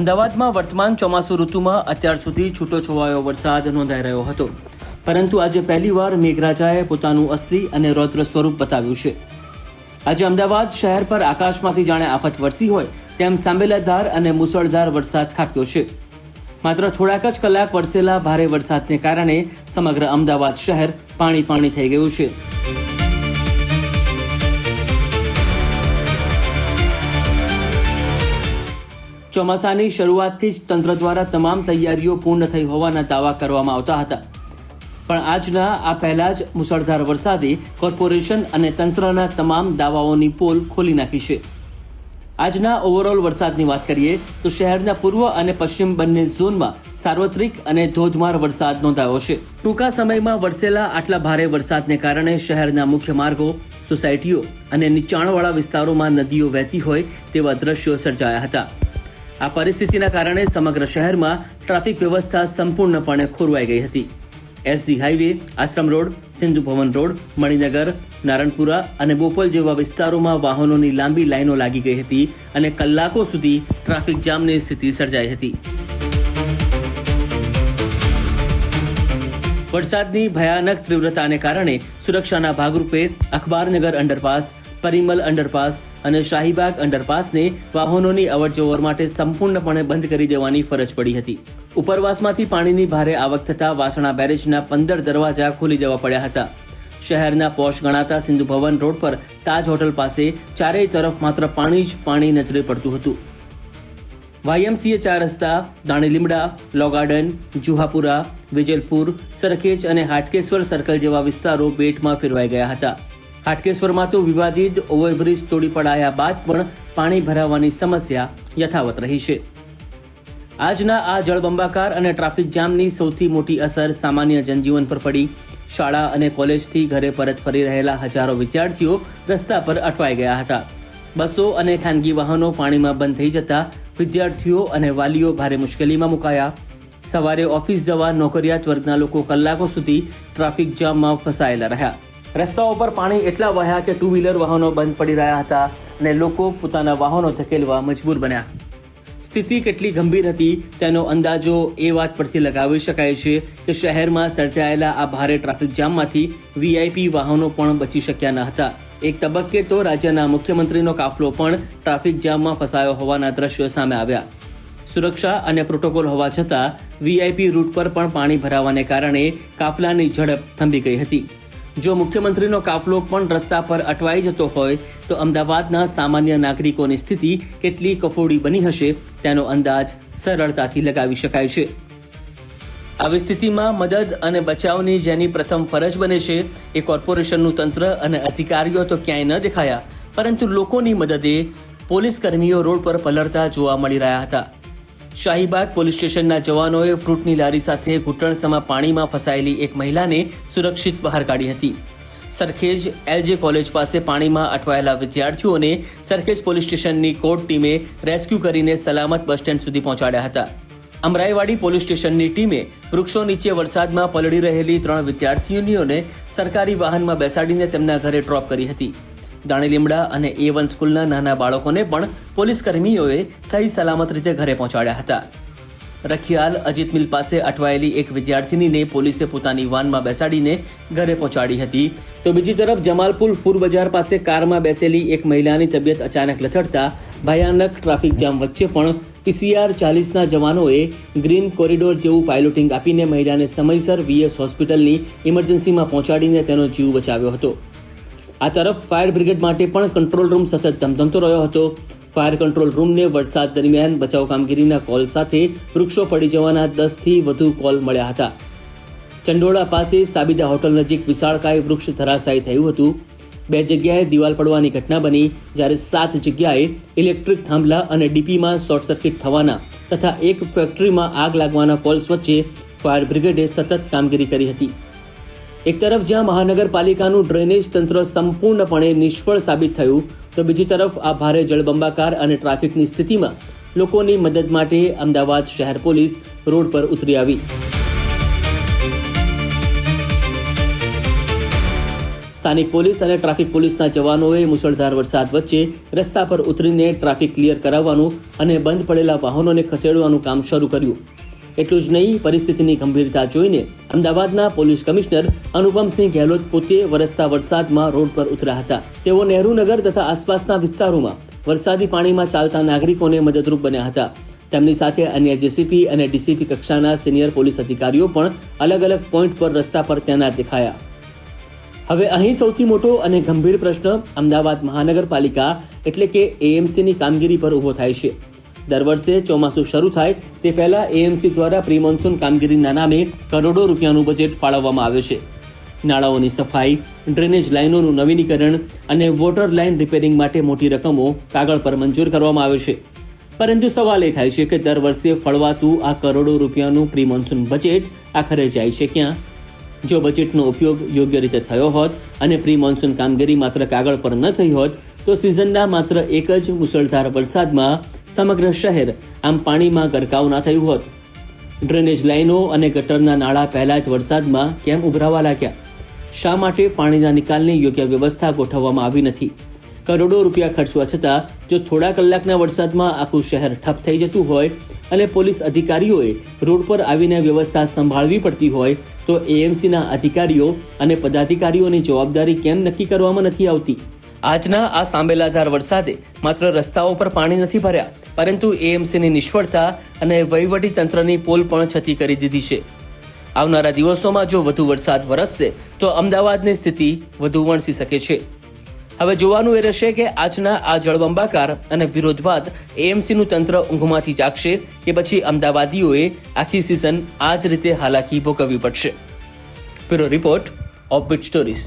અમદાવાદમાં વર્તમાન ચોમાસુ ઋતુમાં અત્યાર સુધી છૂટોછવાયો વરસાદ નોંધાઈ રહ્યો હતો, પરંતુ આજે પહેલીવાર મેઘરાજાએ પોતાનું અસલી અને રૌદ્ર સ્વરૂપ બતાવ્યું છે. આજે અમદાવાદ શહેર પર આકાશમાંથી જાણે આફત વરસી હોય તેમ સાંબેલાધાર અને મુસળધાર વરસાદ ખાબક્યો છે. માત્ર થોડાક જ કલાક વરસેલા ભારે વરસાદને કારણે સમગ્ર અમદાવાદ શહેર પાણી થઈ ગયું છે. ચોમાસાની શરૂઆતથી જ તંત્ર દ્વારા તમામ તૈયારીઓ પૂર્ણ થઈ હોવાના દાવા કરવામાં આવતા હતા, પણ આજના આ પહેલા જ મુસળધાર વરસાદે કોર્પોરેશન અને તંત્રના તમામ દાવાઓની પોલ ખોલી નાખી છે. આજના ઓવરઓલ વરસાદની વાત કરીએ તો શહેરના પૂર્વ અને પશ્ચિમ બંને ઝોનમાં સાર્વત્રિક અને ધોધમાર વરસાદ નોંધાયો છે. ટૂંકા સમયમાં વરસેલા આટલા ભારે વરસાદને કારણે શહેરના મુખ્ય માર્ગો, સોસાયટીઓ અને નીચાણવાળા વિસ્તારોમાં નદીઓ વહેતી હોય તેવા દ્રશ્યો સર્જાયા હતા. આ પરિસ્થિતિના કારણે સમગ્ર શહેરમાં ટ્રાફિક વ્યવસ્થા સંપૂર્ણપણે ખોરવાઈ ગઈ હતી. એસજી હાઈવે, આશ્રમ રોડ, સિંધુ ભવન રોડ, મણિનગર, નારણપુરા અને બોપલ જેવા વિસ્તારોમાં વાહનોની લાંબી લાઈનો લાગી ગઈ હતી અને કલાકો સુધી ટ્રાફિક જામની સ્થિતિ સર્જાઈ હતી. વરસાદની ભયાનક તીવ્રતાને કારણે સુરક્ષાના ભાગરૂપે અખબારનગર અંડરપાસ, પરિમલ અંડરપાસ અને શાહીબાગ અંડરપાસને વાહનોની અવરજવર માટે સંપૂર્ણપણે બંધ કરી દેવાની ફરજ પડી હતી. ઉપરવાસમાંથી પાણીની ભારે આવક થતા વાસણા બેરેજના 15 દરવાજા ખોલી દેવા પડ્યા હતા. શહેરના પોશ ગણાતા સિંધુ ભવન રોડ પર તાજ હોટલ પાસે ચારેય તરફ માત્ર પાણી જ પાણી નજરે પડતું હતું. YMCA 4 રસ્તા, દાણીલીમડા, લો ગાર્ડન, જુહાપુરા, વિજલપુર, સરખેજ અને હાટકેશ્વર સર્કલ જેવા વિસ્તારો બેટમાં ફેરવાઈ ગયા હતા. હાટકેશ્વરમાં તો વિવાદિત ઓવરબ્રિજ તોડી પડાયા બાદ પણ પાણી ભરાવાની સમસ્યા યથાવત રહી છે. આજના આ જળબંબાકાર અને ટ્રાફિક જામની સૌથી મોટી અસર સામાન્ય જનજીવન પર પડી. શાળા અને કોલેજથી ઘરે પરત ફરી રહેલા હજારો વિદ્યાર્થીઓ રસ્તા પર અટવાઈ ગયા હતા. બસો અને ખાનગી વાહનો પાણીમાં બંધ થઈ જતા વિદ્યાર્થીઓ અને વાલીઓ ભારે મુશ્કેલીમાં મુકાયા. સવારે ઓફિસ જવા નોકરિયાત વર્ગના લોકો કલાકો સુધી ટ્રાફિક જામમાં ફસાયેલા રહ્યા. રસ્તાઓ પર પાણી એટલા વહ્યા કે 2 વ્હીલર વાહનો બંધ પડી રહ્યા હતા અને લોકો પોતાના વાહનો ધકેલવા મજબૂર બન્યા. સ્થિતિ કેટલી ગંભીર હતી તેનો અંદાજો એ વાત પરથી લગાવી શકાય છે કે શહેરમાં સર્જાયેલા આ ભારે ટ્રાફિક જામમાંથી VIP વાહનો પણ બચી શક્યા ન હતા. એક તબક્કે તો રાજ્યના મુખ્યમંત્રીનો કાફલો પણ ટ્રાફિક જામમાં ફસાયો હોવાના દ્રશ્યો સામે આવ્યા. સુરક્ષા અને પ્રોટોકોલ હોવા છતાં VIP રૂટ પર પણ પાણી ભરાવાને કારણે કાફલાની ઝડપ થંભી ગઈ હતી. જો મુખ્યમંત્રીનો કાફલો પણ રસ્તા પર અટવાઈ જતો હોય તો અમદાવાદના સામાન્ય નાગરિકોની સ્થિતિ કેટલી કફોડી બની હશે તેનો અંદાજ સરળતાથી લગાવી શકાય છે. આવી સ્થિતિમાં મદદ અને બચાવની જેની પ્રથમ ફરજ બને છે એ કોર્પોરેશનનું તંત્ર અને અધિકારીઓ તો ક્યાંય ન દેખાયા, પરંતુ લોકોની મદદે પોલીસ કર્મીઓ રોડ પર પલળતા જોવા મળી રહ્યા હતા. શાહીબાગ પોલીસ સ્ટેશનના જવાનોએ ફ્રૂટની લારી સાથે ઘૂંટણસમા પાણીમાં ફસાયેલી એક મહિલાને સુરક્ષિત બહાર કાઢી હતી. સરખેજ LJ કોલેજ પાસે પાણીમાં અટવાયેલા વિદ્યાર્થીઓને સરખેજ પોલીસ સ્ટેશનની કોર્ટ ટીમે રેસ્ક્યુ કરીને સલામત બસ સ્ટેન્ડ સુધી પહોંચાડ્યા હતા. અમરાઈવાડી પોલીસ સ્ટેશનની ટીમે વૃક્ષો નીચે વરસાદમાં પલળી રહેલી 3 વિદ્યાર્થીનીઓને સરકારી વાહનમાં બેસાડીને તેમના ઘરે ડ્રોપ કરી હતી. દાણીલીમડા અને A1 સ્કૂલના નાના બાળકોને પણ પોલીસ કર્મીઓએ સહી સલામત રીતે ઘરે પહોંચાડ્યા હતા. રખિયાલ અજીત મિલ પાસે અટવાયેલી એક વિદ્યાર્થીનીને પોલીસે પોતાની વાનમાં બેસાડીને ઘરે પહોંચાડી હતી. તો બીજી તરફ જમાલપુર ફૂર બજાર પાસે કારમાં બેસેલી એક મહિલાની તબિયત અચાનક લથડતા ભયાનક ટ્રાફિક જામ વચ્ચે પણ PCR 40ના જવાનોએ ગ્રીન કોરિડોર જેવું પાયલોટિંગ આપીને મહિલાને સમયસર VS હોસ્પિટલની ઇમરજન્સીમાં પહોંચાડીને તેનો જીવ બચાવ્યો હતો. આ તરફ ફાયર બ્રિગેડ માટે પણ કંટ્રોલ રૂમ સતત ધમધમતો રહ્યો હતો. ફાયર કંટ્રોલ રૂમને વરસાદ દરમિયાન બચાવ કામગીરીના કોલ સાથે વૃક્ષો પડી જવાના 10થી વધુ કોલ મળ્યા હતા. ચંડોળા પાસે સાબિદા હોટલ નજીક વિશાળકાય વૃક્ષ ધરાશાયી થયું હતું. 2 જગ્યાએ દિવાલ પડવાની ઘટના બની, જ્યારે 7 જગ્યાએ ઇલેક્ટ્રિક થાંભલા અને DPમાં શોર્ટ સર્કિટ થવાના તથા એક ફેક્ટરીમાં આગ લાગવાના કોલ્સ વચ્ચે ફાયર બ્રિગેડે સતત કામગીરી કરી હતી. એક તરફ જ્યાં મહાનગરપાલિકાનું ડ્રેનેજ તંત્ર સંપૂર્ણપણે નિષ્ફળ સાબિત થયું, તો બીજી તરફ આ ભારે જળબંબાકાર અને ટ્રાફિકની સ્થિતિમાં લોકોની મદદ માટે અમદાવાદ શહેર પોલીસ રોડ પર ઉતરી આવી. સ્થાનિક પોલીસ અને ટ્રાફિક પોલીસના જવાનોએ મુશળધાર વરસાદ વચ્ચે રસ્તા પર ઉતરીને ટ્રાફિક ક્લિયર કરાવવાનું અને બંધ પડેલા વાહનોને ખસેડવાનું કામ શરૂ કર્યું. એટલું જ નહીં, પરિસ્થિતિની ગંભીરતા જોઈને અમદાવાદના પોલીસ કમિશનર અનુપમસિંહ ગેહલોત પોતે વરસતા વરસાદમાં રોડ પર ઉતર્યા હતા. તેઓ નહેરુનગર તથા આસપાસના વિસ્તારોમાં વરસાદી પાણીમાં ચાલતા નાગરિકોને મદદરૂપ બન્યા હતા. તેમની સાથે અન્ય જેસીપી અને ડીસીપી કક્ષાના સિનિયર પોલીસ અધિકારીઓ પણ અલગ અલગ પોઈન્ટ પર રસ્તા પર તૈનાત દેખાયા. હવે અહીં સૌથી મોટો અને ગંભીર પ્રશ્ન અમદાવાદ મહાનગરપાલિકા એટલે કે એએમસીની કામગીરી પર ઊભો થાય છે. દર વર્ષે ચોમાસું શરૂ થાય તે પહેલા એએમસી દ્વારા પ્રી મોન્સૂન કામગીરીના નામે કરોડો રૂપિયાનું બજેટ ફાળવવામાં આવે છે. નાળાઓની સફાઈ, ડ્રેનેજ લાઇનોનું નવીનીકરણ અને વોટર લાઇન રિપેરિંગ માટે મોટી રકમો કાગળ પર મંજૂર કરવામાં આવે છે. પરંતુ સવાલ એ થાય છે કે દર વર્ષે ફળવાતું આ કરોડો રૂપિયાનું પ્રી મોન્સૂન બજેટ આખરે જાય છે ક્યાં? જો બજેટનો ઉપયોગ યોગ્ય રીતે થયો હોત અને પ્રી મોન્સૂન કામગીરી માત્ર કાગળ પર ન થઈ હોત તો સિઝનના માત્ર એક જ મુશળધાર વરસાદમાં સમગ્ર શહેર આમ પાણીમાં ગરકાવ ના થયું હોત. ડ્રેનેજ લાઇનો અને ગટરના નાળા પહેલા જ વરસાદમાં કેમ ઉભરાવા લાગ્યા? શા માટે પાણીના નિકાલની યોગ્ય વ્યવસ્થા ગોઠવવામાં આવી નથી? કરોડો રૂપિયા ખર્ચવા છતાં જો થોડા કલાકના વરસાદમાં આખું શહેર ઠપ થઈ જતું હોય અને પોલીસ અધિકારીઓએ રોડ પર આવીને વ્યવસ્થા સંભાળવી પડતી હોય તો એએમસીના અધિકારીઓ અને પદાધિકારીઓની જવાબદારી કેમ નક્કી કરવામાં નથી આવતી? આજના આ સાંબેલાધાર વરસાદે માત્ર રસ્તાઓ પર પાણી નથી ભર્યા, પરંતુ એએમસીની નિષ્ફળતા અને વહીવટી તંત્રની પોલ પણ છતી કરી દીધી છે. આવનારા દિવસોમાં જો વધુ વરસાદ વરસશે તો અમદાવાદની સ્થિતિ વધુ વણસી શકે છે. હવે જોવાનું એ રહેશે કે આજના આ જળબંબાકાર અને વિરોધ બાદ એએમસીનું તંત્ર ઊંઘમાંથી જાગશે કે પછી અમદાવાદીઓએ આખી સિઝન આ જ રીતે હાલાકી ભોગવવી પડશે. Bureau report, offbeat stories.